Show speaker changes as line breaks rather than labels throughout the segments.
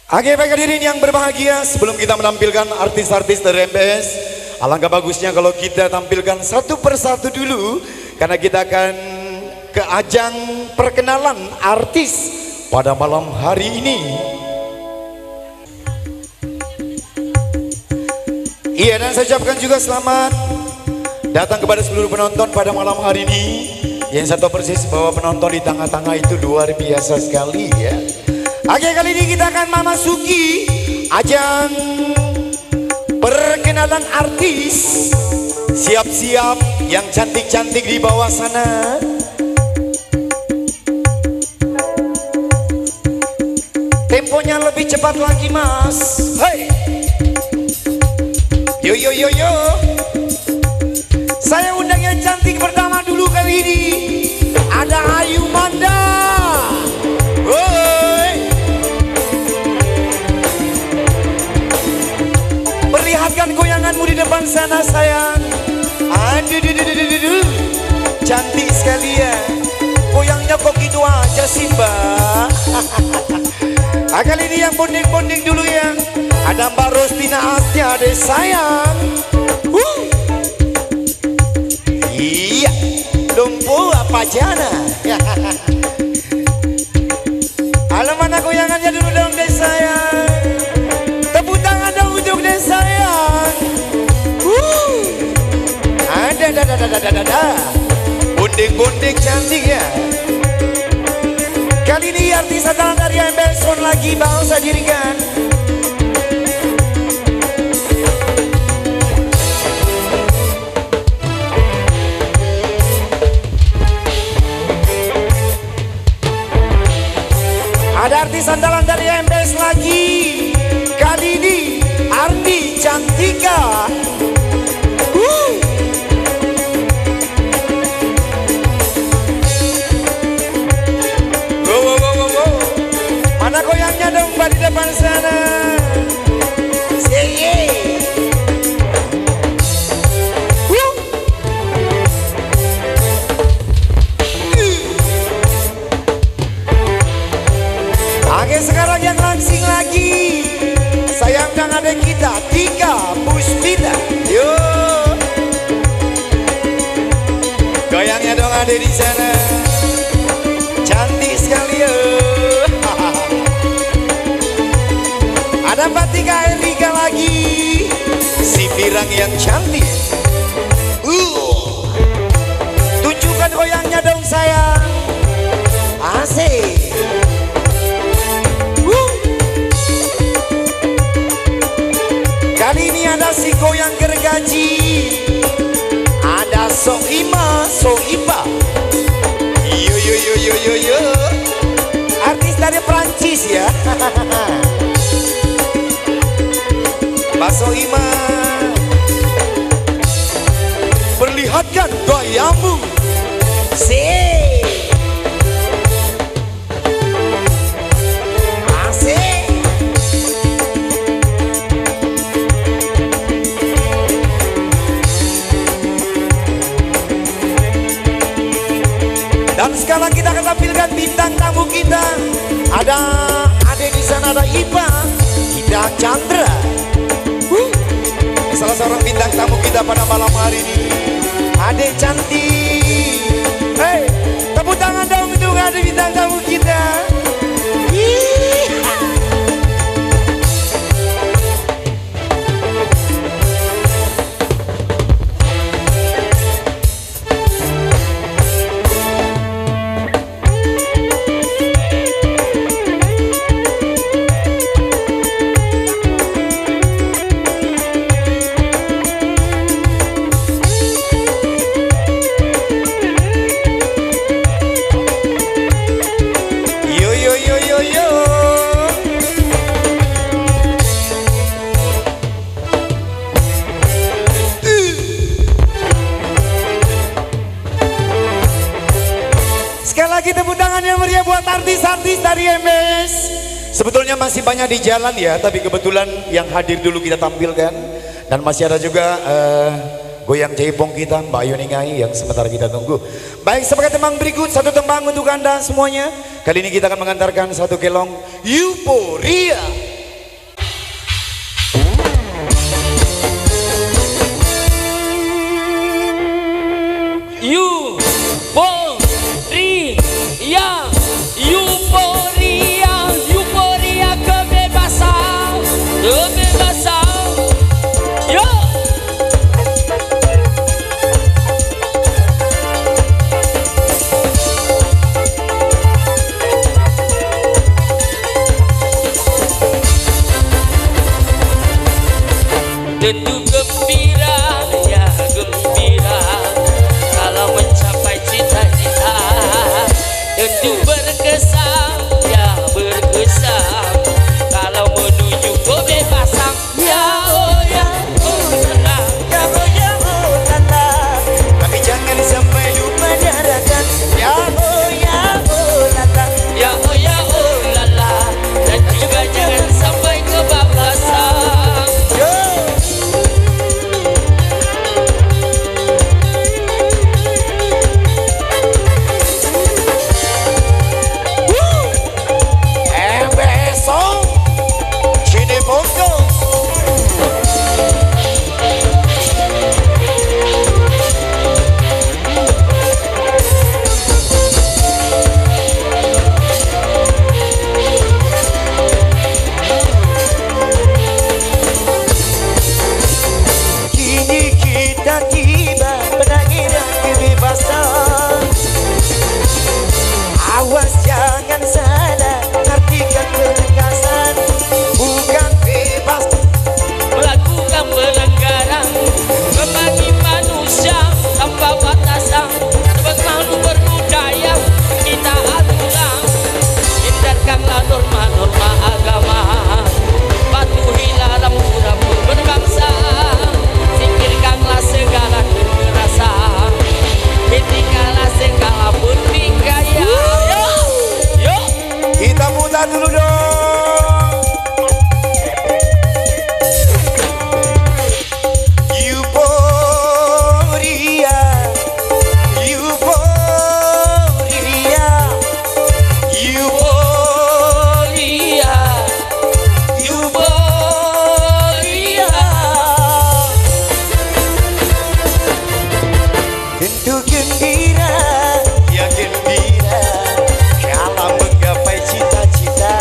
Oke, baik hadirin yang berbahagia, sebelum kita menampilkan artis-artis dari MBS, alangkah bagusnya kalau kita tampilkan satu persatu dulu, karena kita akan ke ajang perkenalan artis pada malam hari ini. Iya, dan saya ucapkan juga selamat datang kepada seluruh penonton pada malam hari ini. Yang satu persis bahwa penonton di tengah-tengah itu luar biasa sekali ya. Oke, kali ini kita akan memasuki ajang perkenalan artis. Siap-siap yang cantik-cantik di bawah sana. Temponya lebih cepat lagi, Mas. Hei. Yo yo yo yo. Saya undang yang cantik pertama dulu kali ini. Ada Ayu Manda. Woi. Perlihatkan goyanganmu di depan sana, sayang. Aduh. Cantik sekali ya. Goyangnya kok gitu aja sih, Mbak. Kali ini yang bonding-bonding dulu ya. Ada Mbak Rostina Astia, adek sayang. Iya, lumpuh apa jana? Alam mana goyangannya dulu dong, dek sayang. Tepuk tangan dong untuk dek sayang. Ada. Bonding-bonding cantik ya. Kali ini artis andalan dari MBS lagi mau saya dirikan. Ada artis andalan dari MBS lagi. Kali ini Ardi Cantika. Mana goyangnya dong, Mbak, di depan sana. Oke, sekarang yang langsing lagi. Sayang dan adek kita, Tika Puspita. Yo. Goyangnya dong adek di sana. Cantik sekali yo. Ada Mbak Tika Erika lagi. Si pirang yang cantik. Tunjukkan goyangnya dong sayang. Asik. Kali ini ada si goyang gergaji. Ada Soipa. Yo. Artis dari Prancis ya. Mbak Soima, perlihatkan gayamu. Asik. Dan sekarang kita akan tampilkan bintang tamu kita. Ada adek di sana, ada Ipa, Ida Chandra. Salah seorang bintang tamu kita pada malam hari ini. Adek cantik. Hei, tepuk tangan dong untuk adek bintang tamu kita. Sekali lagi tepuk tangan yang meriah buat artis-artis dari MBS. Sebetulnya masih banyak di jalan ya, tapi kebetulan yang hadir dulu kita tampilkan. Dan masih ada juga goyang jaipong kita Mbak Yuningai yang sebentar kita tunggu. Baik, sebagai tembang berikut, satu tembang untuk Anda semuanya. Kali ini kita akan mengantarkan satu kelong Euforia.
tentu gembira, ya gembira kalau mencapai cita-cita. Tentu berkesan, ya berkesan kalau menuju kebebasan. Ya oh ya oh lala,
Ya oh ya oh lala, tapi jangan sampai lupa daratan. Ya oh ya oh lala,
ya oh lala, dan juga jangan sampai kebablasan.
yo. Besok sini foto. Kini kita tiba penanggiran kebebasan. Awas jangan salah artikan penegasan. Bukan bebas
Melakukan pelanggaran bagi manusia tanpa batasan. Sebagai makhluk berbudaya kita aturan, hindarkanlah norma-norma agama, patuhilah rambu-rambu berbangsa, singkirkanlah segala kekerasan, hentikanlah segala pertikaian. Yo,
kita putar dulu dong. Euforia, euforia, euforia,
euforia.
tentu gembira, ya gembira kalau menggapai cita-cita.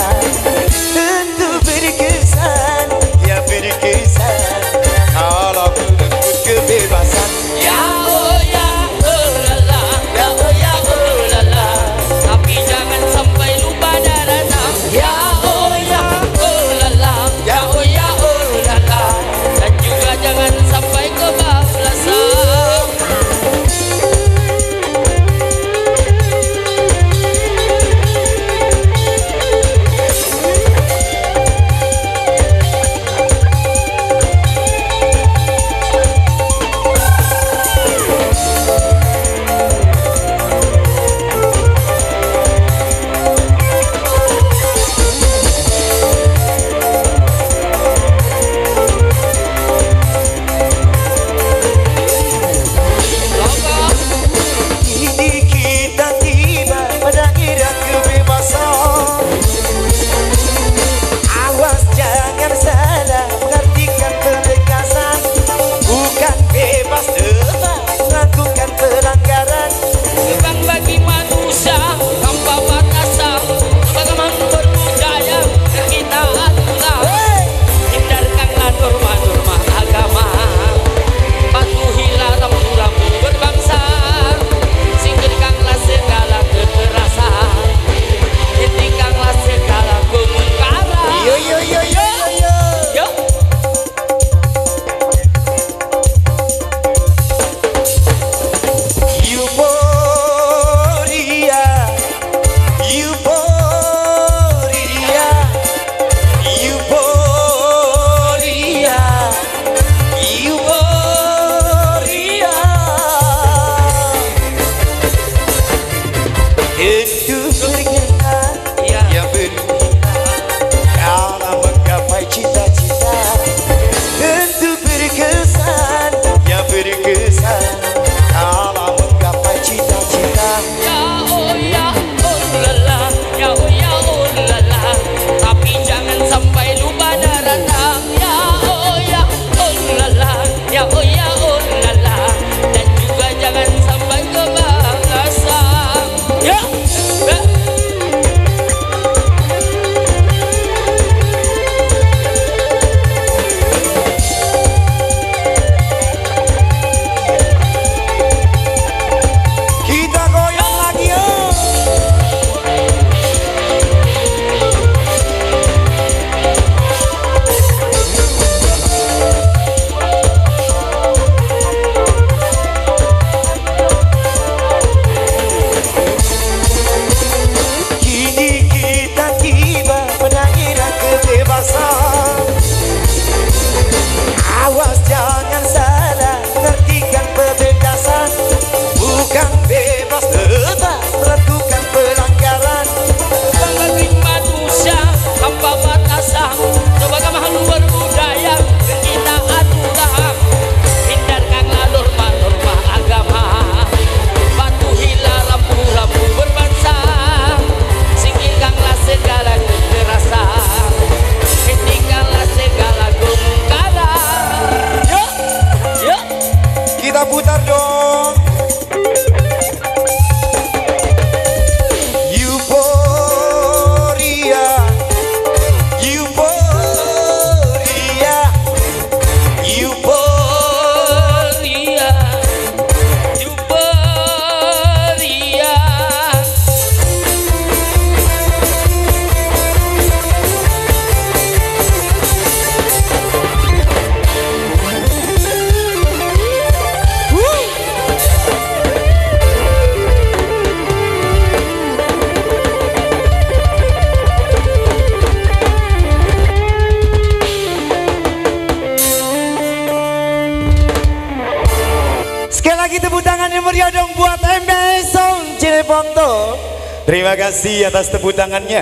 meriah dong buat MBS Sound Cileponto. Terima kasih atas tepuk tangannya.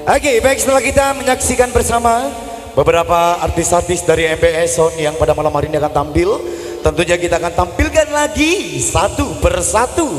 Oke, baik, setelah kita menyaksikan bersama beberapa artis-artis dari MBS Sound yang pada malam hari ini akan tampil, tentunya kita akan tampilkan lagi satu persatu.